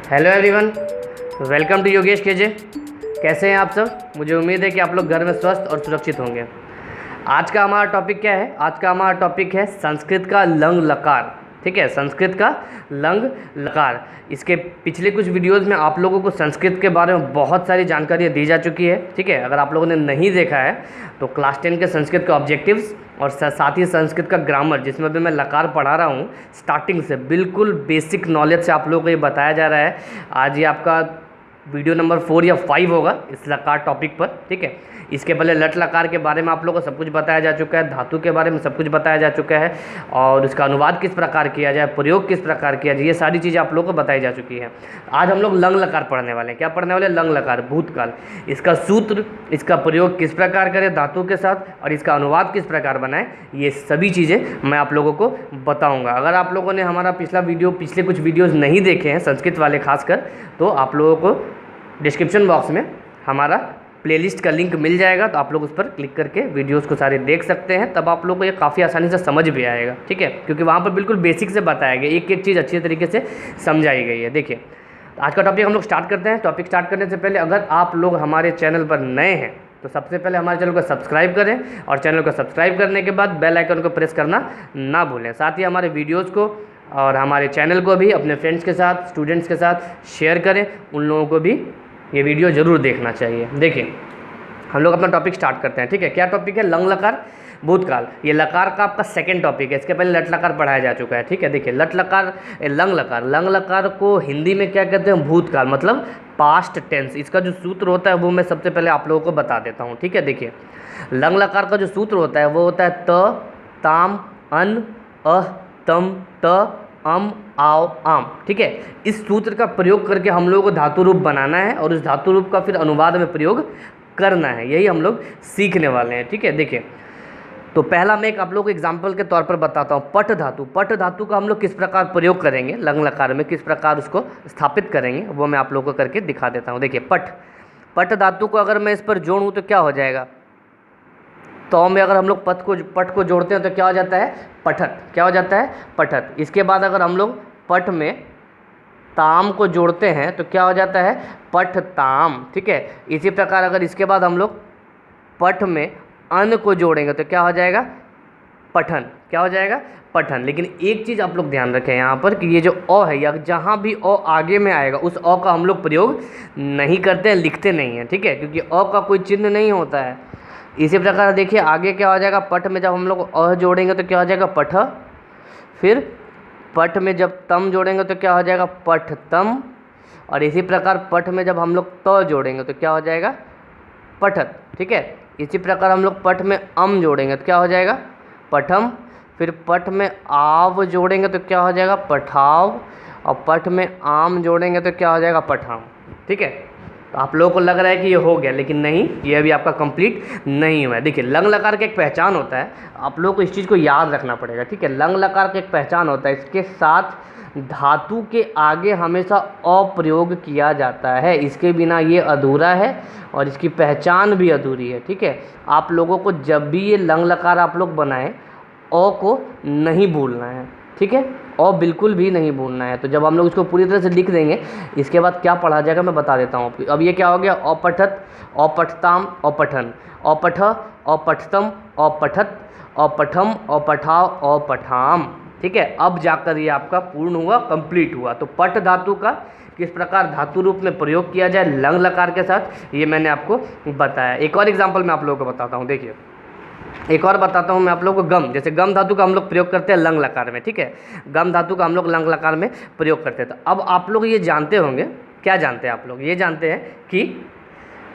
Hello everyone, welcome to Yogesh KJ. कैसे हैं आप सब? मुझे उम्मीद है कि आप लोग घर में स्वस्थ और सुरक्षित होंगे। आज का हमारा टॉपिक क्या है? आज का हमारा टॉपिक है संस्कृत का लंग लकार। ठीक है, संस्कृत का लंग लकार। इसके पिछले कुछ वीडियोस में आप लोगों को संस्कृत के बारे में बहुत सारी जानकारियाँ दी जा चुकी है। ठीक है, अगर आप लोगों ने नहीं देखा है तो क्लास 10 के संस्कृत के ऑब्जेक्टिव्स और साथ ही संस्कृत का ग्रामर, जिसमें भी मैं लकार पढ़ा रहा हूँ स्टार्टिंग से, बिल्कुल बेसिक नॉलेज से आप लोगों को ये बताया जा रहा है। आज ये आपका वीडियो नंबर 4 या 5 होगा इस लकार टॉपिक पर। ठीक है, इसके पहले लट लकार के बारे में आप लोगों को सब कुछ बताया जा चुका है, धातु के बारे में सब कुछ बताया जा चुका है, और इसका अनुवाद किस प्रकार किया जाए, प्रयोग किस प्रकार किया जाए, ये सारी चीज़ें आप लोगों को बताई जा चुकी है। आज हम लोग लंग लकार पढ़ने वाले हैं। क्या पढ़ने वाले? लंग लकार, भूतकाल। इसका सूत्र, इसका प्रयोग किस प्रकार करें धातु के साथ, और इसका अनुवाद किस प्रकार बनाएं, ये सभी चीज़ें मैं आप लोगों को बताऊँगा। अगर आप लोगों ने हमारा पिछले कुछ वीडियोज़ नहीं देखे हैं संस्कृत वाले खासकर, तो आप लोगों को डिस्क्रिप्शन बॉक्स में हमारा प्लेलिस्ट का लिंक मिल जाएगा, तो आप लोग उस पर क्लिक करके वीडियोस को सारे देख सकते हैं। तब आप लोगों को ये काफ़ी आसानी से समझ भी आएगा। ठीक है, क्योंकि वहाँ पर बिल्कुल बेसिक से बताया गया, एक एक चीज़ अच्छी तरीके से समझाई गई है। देखिए, आज का टॉपिक हम लोग स्टार्ट करते हैं। टॉपिक स्टार्ट करने से पहले अगर आप लोग हमारे चैनल पर नए हैं तो सबसे पहले हमारे चैनल को सब्सक्राइब करें, और चैनल को सब्सक्राइब करने के बाद बेल आइकन को प्रेस करना ना भूलें। साथ ही हमारे वीडियोज़ को और हमारे चैनल को भी अपने फ्रेंड्स के साथ, स्टूडेंट्स के साथ शेयर करें। उन लोगों को भी ये वीडियो ज़रूर देखना चाहिए। देखिए, हम लोग अपना टॉपिक स्टार्ट करते हैं। ठीक है, क्या टॉपिक है? लंग लकार, भूतकाल। ये लकार का आपका सेकंड टॉपिक है। इसके पहले लट लकार पढ़ाया जा चुका है। ठीक है, देखिए, लट लकार, लंग लकार। लंग लकार को हिंदी में क्या कहते हैं? भूतकाल, मतलब पास्ट टेंस। इसका जो सूत्र होता है वो मैं सबसे पहले आप लोगों को बता देता हूँ। ठीक है, देखिए, लंग लकार का जो सूत्र होता है वो होता है त, ताम, अन, अह, तम, त, अम, आओ, आम। ठीक है, इस सूत्र का प्रयोग करके हम लोगों को धातु रूप बनाना है, और उस धातु रूप का फिर अनुवाद में प्रयोग करना है। यही हम लोग सीखने वाले हैं। ठीक है, देखिए, तो पहला मैं एक आप लोगों को एग्जाम्पल के तौर पर बताता हूँ। पट धातु। पट धातु का हम लोग किस प्रकार प्रयोग करेंगे, लंग लकार में किस प्रकार उसको स्थापित करेंगे, वो मैं आप लोगों को करके दिखा देता हूँ। देखिए, पट धातु को अगर मैं इस पर जोड़ूँ तो क्या हो जाएगा? तो में अगर हम लोग पट को जोड़ते हैं तो क्या हो जाता है? पठत। क्या हो जाता है? पठत। इसके बाद अगर हम लोग पट में ताम को जोड़ते हैं तो क्या हो जाता है? पठ ताम। ठीक है, इसी प्रकार अगर इसके बाद हम लोग पठ में अन को जोड़ेंगे तो क्या हो जाएगा? पठन। क्या हो जाएगा? पठन। लेकिन एक चीज़ आप लोग ध्यान रखें यहाँ पर कि ये जो अ है, या जहाँ भी अ आगे में आएगा उस अ का हम लोग प्रयोग नहीं करते हैं, लिखते नहीं हैं। ठीक है, क्योंकि अ का कोई चिन्ह नहीं होता है। इसी प्रकार देखिए आगे क्या हो जाएगा? पट में जब हम लोग अ जोड़ेंगे तो क्या हो जाएगा? पठ। फिर पठ में जब तम जोड़ेंगे तो क्या हो जाएगा? पठ तम। और इसी प्रकार पठ में जब हम लोग त जोड़ेंगे तो क्या हो जाएगा? पठत। ठीक है, इसी प्रकार हम लोग पठ में अम जोड़ेंगे तो क्या हो जाएगा? पठम। फिर पठ में आव जोड़ेंगे तो क्या हो जाएगा? पठाव। और पठ में आम जोड़ेंगे तो क्या हो जाएगा? पठाम। ठीक है, तो आप लोगों को लग रहा है कि ये हो गया, लेकिन नहीं, ये अभी आपका कंप्लीट नहीं हुआ है। देखिए, लंग लकार का एक पहचान होता है, आप लोगों को इस चीज़ को याद रखना पड़ेगा। ठीक है, लंग लकार का एक पहचान होता है, इसके साथ धातु के आगे हमेशा अ प्रयोग किया जाता है। इसके बिना ये अधूरा है और इसकी पहचान भी अधूरी है। ठीक है, आप लोगों को जब भी ये लंग लकार आप लोग बनाएं, अ को नहीं भूलना है। ठीक है, और बिल्कुल भी नहीं भूलना है। तो जब हम लोग इसको पूरी तरह से लिख देंगे, इसके बाद क्या पढ़ा जाएगा मैं बता देता हूँ। अब ये क्या हो गया? अपठत, अपठताम, अपठन, अपठ, अपठतम, अपठत, अपठम, अपठाव, अपठाम। ठीक है, अब जाकर ये आपका पूर्ण हुआ, कंप्लीट हुआ। तो पट धातु का किस प्रकार धातु रूप में प्रयोग किया जाए लंग लकार के साथ, ये मैंने आपको बताया। एक और एग्जाम्पल मैं आप लोगों को बताता हूँ। देखिए, एक और बताता हूँ मैं आप लोगों को। गम, जैसे गम धातु का हम लोग प्रयोग करते हैं लंग लकार में। ठीक है, गम धातु का हम लोग लंग लकार में प्रयोग करते हैं। तो अब आप लोग ये जानते होंगे, क्या जानते हैं आप लोग? ये जानते हैं कि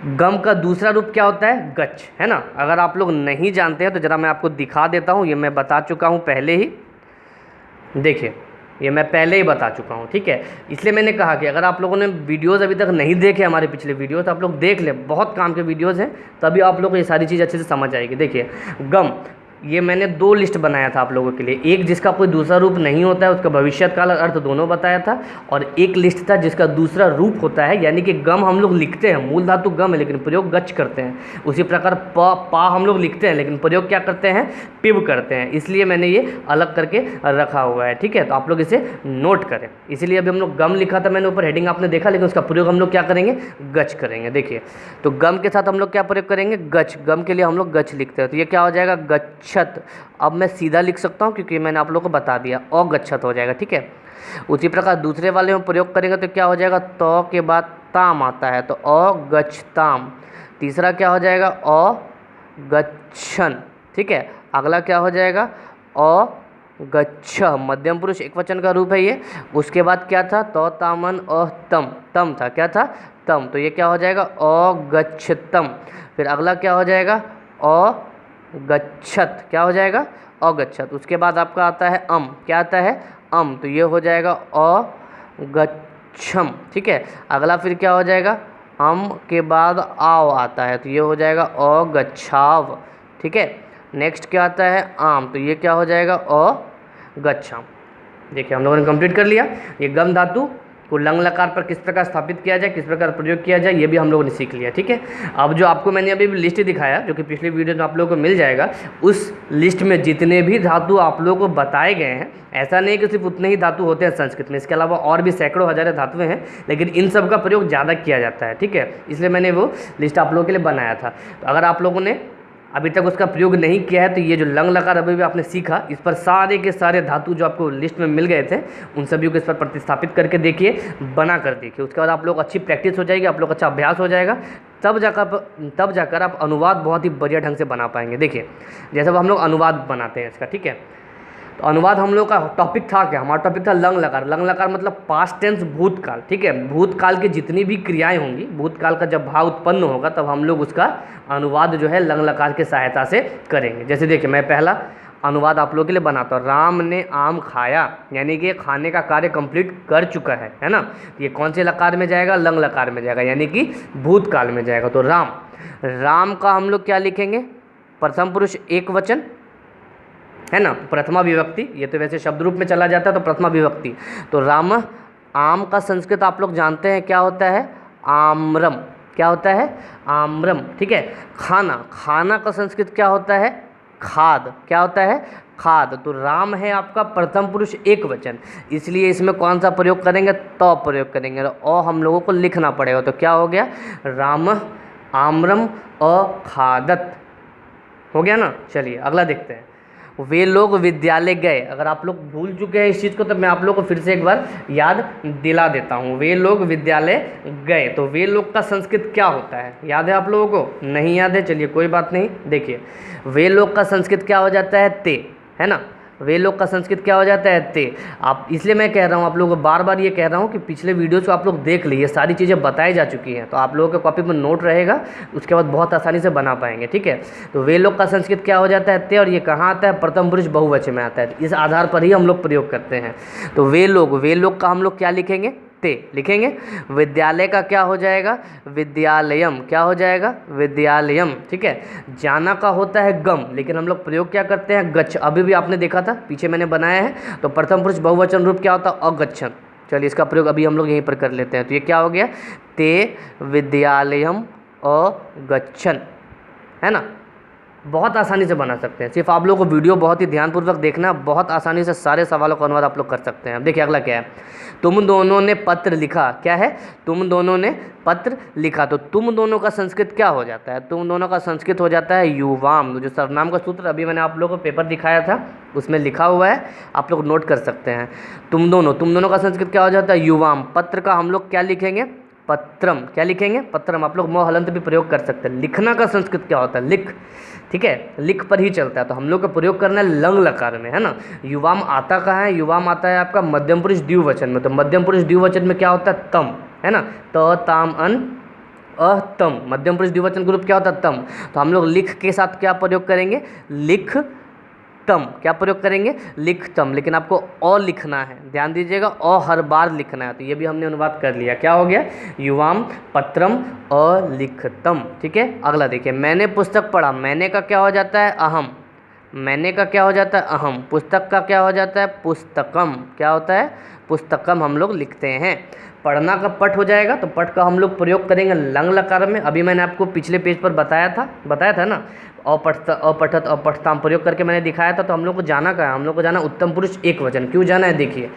गम का दूसरा रूप क्या होता है? गच, है ना। अगर आप लोग नहीं जानते हैं तो ज़रा मैं आपको दिखा देता हूँ। ये मैं बता चुका हूँ पहले ही। देखिए, ये मैं पहले ही बता चुका हूँ। ठीक है, इसलिए मैंने कहा कि अगर आप लोगों ने वीडियोज़ अभी तक नहीं देखे हमारे पिछले वीडियोज़, तो आप लोग देख लें, बहुत काम के वीडियोज़ हैं, तभी आप लोग को ये सारी चीज़ अच्छे से समझ आएगी। देखिए, गम, ये मैंने 2 लिस्ट बनाया था आप लोगों के लिए, एक जिसका कोई दूसरा रूप नहीं होता है, उसका भविष्यत काल और अर्थ दोनों बताया था, और एक लिस्ट था जिसका दूसरा रूप होता है, यानी कि गम हम लोग लिखते हैं, मूल धातु गम है लेकिन प्रयोग गच करते हैं। उसी प्रकार पा हम लोग लिखते हैं लेकिन प्रयोग क्या करते हैं, पिब करते हैं, इसलिए मैंने ये अलग करके रखा हुआ है। ठीक है, तो आप लोग इसे नोट करें। इसीलिए अभी हम लोग गम लिखा था मैंने ऊपर, हेडिंग आपने देखा, लेकिन उसका प्रयोग हम लोग क्या करेंगे, गच करेंगे। देखिए, तो गम के साथ हम लोग क्या प्रयोग करेंगे, गच। गम के लिए हम लोग गच लिखते हैं, तो ये क्या हो जाएगा, गच्छत। अब मैं सीधा लिख सकता हूँ क्योंकि मैंने आप लोगों को बता दिया, अगच्छत हो जाएगा। ठीक है, उसी प्रकार दूसरे वाले में प्रयोग करेंगे तो क्या हो जाएगा, तो के बाद ताम आता है तो अगच्छताम। तीसरा क्या हो जाएगा, अगच्छन। ठीक है, अगला क्या हो जाएगा, अगच्छ, मध्यम पुरुष एक वचन का रूप है ये। उसके बाद क्या था, तो तामन तम, तम था, क्या था, तम, तो ये क्या हो जाएगा, अगच्छतम। फिर अगला क्या हो जाएगा, अगच्छत, क्या हो जाएगा, अगच्छत। उसके बाद आपका आता है अम, क्या आता है, अम, तो ये हो जाएगा अगच्छम। ठीक है, अगला फिर क्या हो जाएगा, अम के बाद आव आता है तो ये हो जाएगा अगच्छाव। ठीक है, नेक्स्ट क्या आता है, आम, तो ये क्या हो जाएगा, अगच्छाम। देखिए, हम लोगों ने कंप्लीट कर लिया। ये गम धातु को लंग लकार पर किस प्रकार स्थापित किया जाए, किस प्रकार प्रयोग किया जाए, ये भी हम लोगों ने सीख लिया। ठीक है, अब जो आपको मैंने अभी लिस्ट दिखाया, जो कि पिछले वीडियो में आप लोगों को मिल जाएगा, उस लिस्ट में जितने भी धातु आप लोगों को बताए गए हैं, ऐसा नहीं कि सिर्फ उतने ही धातु होते हैं संस्कृत में, इसके अलावा और भी सैकड़ों हजारों धातुएं हैं, लेकिन इन सब का प्रयोग ज़्यादा किया जाता है। ठीक है, इसलिए मैंने वो लिस्ट आप लोगों के लिए बनाया था। तो अगर आप लोगों ने अभी तक उसका प्रयोग नहीं किया है तो ये जो लंग लकार अभी भी आपने सीखा, इस पर सारे के सारे धातु जो आपको लिस्ट में मिल गए थे, उन सभी को इस पर प्रतिस्थापित करके देखिए, बना कर देखिए। उसके बाद आप लोग अच्छी प्रैक्टिस हो जाएगी, आप लोग अच्छा अभ्यास हो जाएगा, तब जाकर आप अनुवाद बहुत ही बढ़िया ढंग से बना पाएंगे। देखिए, जैसे अब हम लोग अनुवाद बनाते हैं इसका, ठीक है, तो अनुवाद हम लोग का टॉपिक था क्या, हमारा टॉपिक था लंग लकार। लंग लकार मतलब पास्ट टेंस, भूतकाल। ठीक है, भूतकाल की जितनी भी क्रियाएं होंगी, भूतकाल का जब भाव उत्पन्न होगा तब हम लोग उसका अनुवाद जो है लंग लकार की सहायता से करेंगे। जैसे देखिए, मैं पहला अनुवाद आप लोगों के लिए बनाता हूँ, राम ने आम खाया, यानी कि खाने का कार्य कंप्लीट कर चुका है ना। ये कौन से लकार में जाएगा, लंग लकार में जाएगा, यानी कि भूतकाल में जाएगा। तो राम, राम का हम लोग क्या लिखेंगे, प्रथम पुरुष एक वचन है ना, प्रथमा विभक्ति, ये तो वैसे शब्द रूप में चला जाता है तो प्रथमा विभक्ति। तो राम, आम का संस्कृत आप लोग जानते हैं क्या होता है, आम्रम, क्या होता है, आम्रम। ठीक है, खाना, खाना का संस्कृत क्या होता है, खाद, क्या होता है, खाद। तो राम है आपका प्रथम पुरुष एक वचन, इसलिए इसमें कौन सा प्रयोग करेंगे, तो प्रयोग करेंगे, और हम लोगों को लिखना पड़ेगा। तो क्या हो गया, राम आम्रम अखादत, हो गया ना। चलिए अगला देखते हैं, वे लोग विद्यालय गए। अगर आप लोग भूल चुके हैं इस चीज़ को तो मैं आप लोग को फिर से एक बार याद दिला देता हूँ। वे लोग विद्यालय गए, तो वे लोग का संस्कृत क्या होता है, याद है आप लोगों को, नहीं याद है, चलिए कोई बात नहीं। देखिए, वे लोग का संस्कृत क्या हो जाता है, ते, है ना, वे लोग का संस्कृत क्या हो जाता है, ते। आप, इसलिए मैं कह रहा हूँ आप लोगों को बार बार ये कह रहा हूँ कि पिछले वीडियोस को आप लोग देख लीजिए, सारी चीज़ें बताई जा चुकी हैं, तो आप लोगों के कॉपी में नोट रहेगा, उसके बाद बहुत आसानी से बना पाएंगे। ठीक है, तो वे लोग का संस्कृत क्या हो जाता है, ते, और ये कहाँ आता है, प्रथम पुरुष बहुवचन में आता है। इस आधार पर ही हम लोग प्रयोग करते हैं। तो वे लोग का हम लोग क्या लिखेंगे, ते लिखेंगे। विद्यालय का क्या हो जाएगा, विद्यालयम, क्या हो जाएगा, विद्यालयम। ठीक है, जाना का होता है गम, लेकिन हम लोग प्रयोग क्या करते हैं, गच्छ। अभी भी आपने देखा था, पीछे मैंने बनाया है, तो प्रथम पुरुष बहुवचन रूप क्या होता है, अगच्छन। चलिए इसका प्रयोग अभी हम लोग यहीं पर कर लेते हैं। तो ये क्या हो गया, ते विद्यालयम अगच्छन, है ना। बहुत आसानी से बना सकते हैं, सिर्फ आप लोगों को वीडियो बहुत ही ध्यानपूर्वक देखना, बहुत आसानी से सारे सवालों का अनुवाद आप लोग कर सकते हैं। देखिए अगला क्या है, तुम दोनों ने पत्र लिखा, क्या है, तुम दोनों ने पत्र लिखा। तो तुम दोनों का संस्कृत क्या हो जाता है, तुम दोनों का संस्कृत हो जाता है युवाम। जो सर्वनाम का सूत्र अभी मैंने आप लोगों को पेपर दिखाया था, उसमें लिखा हुआ है, आप लोग नोट कर सकते हैं। तुम दोनों का संस्कृत क्या हो जाता है, युवाम। पत्र का हम लोग क्या लिखेंगे, पत्रम, क्या लिखेंगे, पत्रम। आप लोग म हलंत भी प्रयोग कर सकते हैं। लिखना का संस्कृत क्या होता है, लिख। ठीक है, लिख पर ही चलता है, तो हम लोग का प्रयोग करना है लंग लकार में, है ना। युवाम आता कहाँ है, युवाम आता है आपका मध्यम पुरुष द्विवचन में। तो मध्यम पुरुष द्विवचन में क्या होता है, तम, है ना, त ताम अन अतम। मध्यम पुरुष द्विवचन ग्रुप क्या होता है, तम। तो हम लोग लिख के साथ क्या प्रयोग करेंगे, लिख तम, क्या प्रयोग करेंगे, लिखतम। लेकिन आपको अ लिखना है, ध्यान दीजिएगा, अ हर बार लिखना है। तो ये भी हमने अनुवाद कर लिया, क्या हो गया, युवाम पत्रम अलिखतम। ठीक है, अगला देखिए, मैंने पुस्तक पढ़ा। मैंने का क्या हो जाता है, अहम। मैंने का क्या हो जाता है अहम, पुस्तक का क्या हो जाता है पुस्तकम, क्या होता है पुस्तकम हम लोग लिखते हैं। पढ़ना का पठ हो जाएगा, तो पठ का हम लोग प्रयोग करेंगे लंग लकार में। अभी मैंने आपको पिछले पेज पर बताया था ना, अपठत अपठताम प्रयोग करके मैंने दिखाया था। तो हम लोग को जाना कहाँ है, हम लोग को जाना उत्तम पुरुष एक वचन। क्यों जाना है देखिए,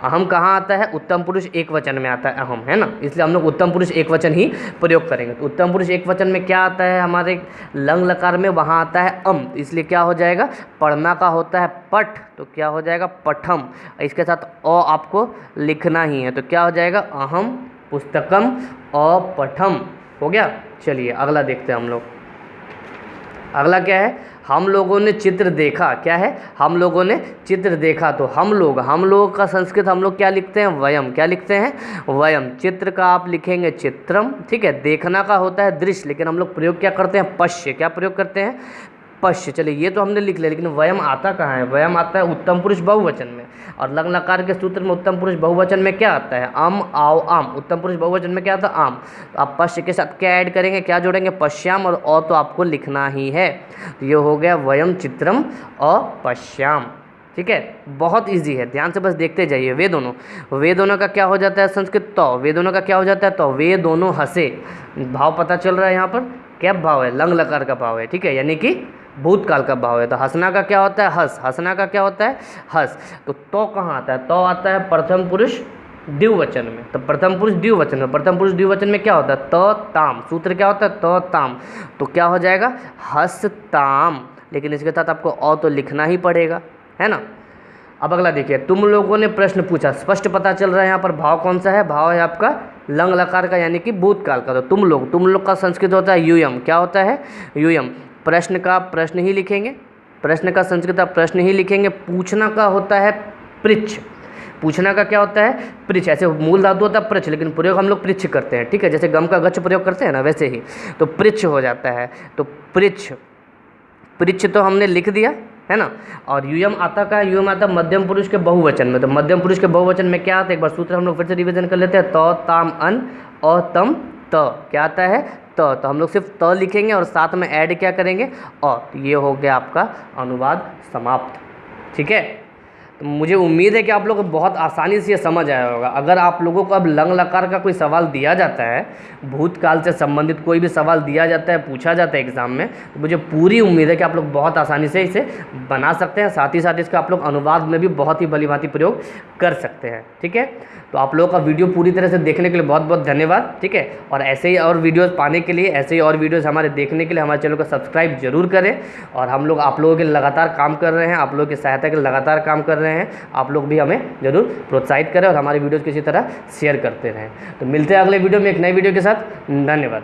अहम कहाँ आता है, उत्तम पुरुष एक वचन में आता है अहम, है ना, इसलिए हम लोग उत्तम पुरुष एक वचन ही प्रयोग करेंगे। तो उत्तम पुरुष एक वचन में क्या आता है हमारे लंग लकार में, वहाँ आता है अम, इसलिए क्या हो जाएगा, पढ़ना का होता है पठ, तो क्या हो जाएगा पठम। इसके साथ अ आपको लिखना ही है, तो क्या हो जाएगा अहम पुस्तकम अपठम, हो गया। चलिए अगला देखते हैं हम लोग। अगला क्या है, हम लोगों ने चित्र देखा, क्या है हम लोगों ने चित्र देखा। तो हम लोग का संस्कृत हम लोग क्या लिखते हैं वयम, क्या लिखते हैं वयम। चित्र का आप लिखेंगे चित्रम, ठीक है। देखना का होता है दृश्य, लेकिन हम लोग प्रयोग क्या करते हैं पश्य, क्या प्रयोग करते हैं पश्य। चलिए ये तो हमने लिख लिया, लेकिन वयम आता कहाँ है, वयम आता है उत्तम पुरुष बहुवचन में। और लंग लकार के सूत्र में उत्तम पुरुष बहुवचन में क्या आता है अम आओ आम, उत्तम पुरुष बहुवचन में क्या आता है आम। तो आप पश्य के साथ क्या ऐड करेंगे, क्या जोड़ेंगे पश्याम, और अ तो आपको लिखना ही है। तो ये हो गया वयम चित्रम अपश्याम, ठीक है। बहुत इजी है, ध्यान से बस देखते जाइए। वे दोनों का क्या हो जाता है संस्कृत तो, वे दोनों का क्या हो जाता है तो, वे दोनों हंसे। भाव पता चल रहा है यहाँ पर, क्या भाव है लंग लकार का भाव है, ठीक है, यानी कि भूतकाल का भाव है। तो हंसना का क्या होता है हंस, हंसना का क्या होता है हंस। तो कहाँ आता है, तो आता है प्रथम पुरुष द्विवचन में। तो प्रथम पुरुष द्विवचन में, प्रथम पुरुष द्विवचन में क्या होता है त ताम, सूत्र क्या होता है त ताम। तो क्या हो जाएगा हसताम, लेकिन इसके साथ आपको अ तो लिखना ही पड़ेगा, है ना। अब अगला देखिए, तुम लोगों ने प्रश्न पूछा, स्पष्ट पता चल रहा है यहाँ पर भाव कौन सा है, भाव है आपका लंग लकार का, यानी कि भूतकाल का। तो तुम लोग का संस्कृत होता है यूयम, क्या होता है यूयम। प्रश्न का प्रश्न ही लिखेंगे, प्रश्न का संस्कृत आप प्रश्न ही लिखेंगे। पूछना का होता है पृच्छ, पूछना का क्या होता है पृच्छ। ऐसे मूल धातु होता है पृच्छ, लेकिन प्रयोग हम लोग पृच्छ करते हैं, ठीक है, जैसे गम का गच्छ प्रयोग करते हैं ना, वैसे ही तो पृच्छ हो जाता है। तो पृच्छ तो हमने लिख दिया, है ना। और यूयम आता का, यूयम आता मध्यम पुरुष के बहुवचन में। तो मध्यम पुरुष के बहुवचन में क्या आता है, एक बार सूत्र हम लोग फिर से रिवीजन कर लेते हैं। त ताम अन अ तम त, क्या आता है तो हम लोग सिर्फ त लिखेंगे और साथ में ऐड क्या करेंगे अ। तो ये हो गया आपका अनुवाद समाप्त, ठीक है। तो मुझे उम्मीद है कि आप लोग को बहुत आसानी से ये समझ आया होगा। अगर आप लोगों को अब लंग लकार का कोई सवाल दिया जाता है, भूतकाल से संबंधित कोई भी सवाल दिया जाता है, पूछा जाता है एग्ज़ाम में, तो मुझे पूरी उम्मीद है कि आप लोग बहुत आसानी से इसे बना सकते हैं। साथ ही साथ इसका आप लोग अनुवाद में भी बहुत ही भलीभांति प्रयोग कर सकते हैं, ठीक है। तो आप लोगों का वीडियो पूरी तरह से देखने के लिए बहुत बहुत धन्यवाद, ठीक है। और ऐसे ही और वीडियोज़ पाने के लिए, ऐसे ही और वीडियोज़ हमारे देखने के लिए हमारे चैनल को सब्सक्राइब जरूर करें। और हम लोग आप लोगों के लगातार काम कर रहे हैं, आप लोगों की सहायता के लिए लगातार काम कर रहे हैं। आप लोग भी हमें ज़रूर प्रोत्साहित करें और हमारी वीडियोज़ किसी तरह शेयर करते रहें। तो मिलते हैं अगले वीडियो में एक नई वीडियो के साथ। धन्यवाद।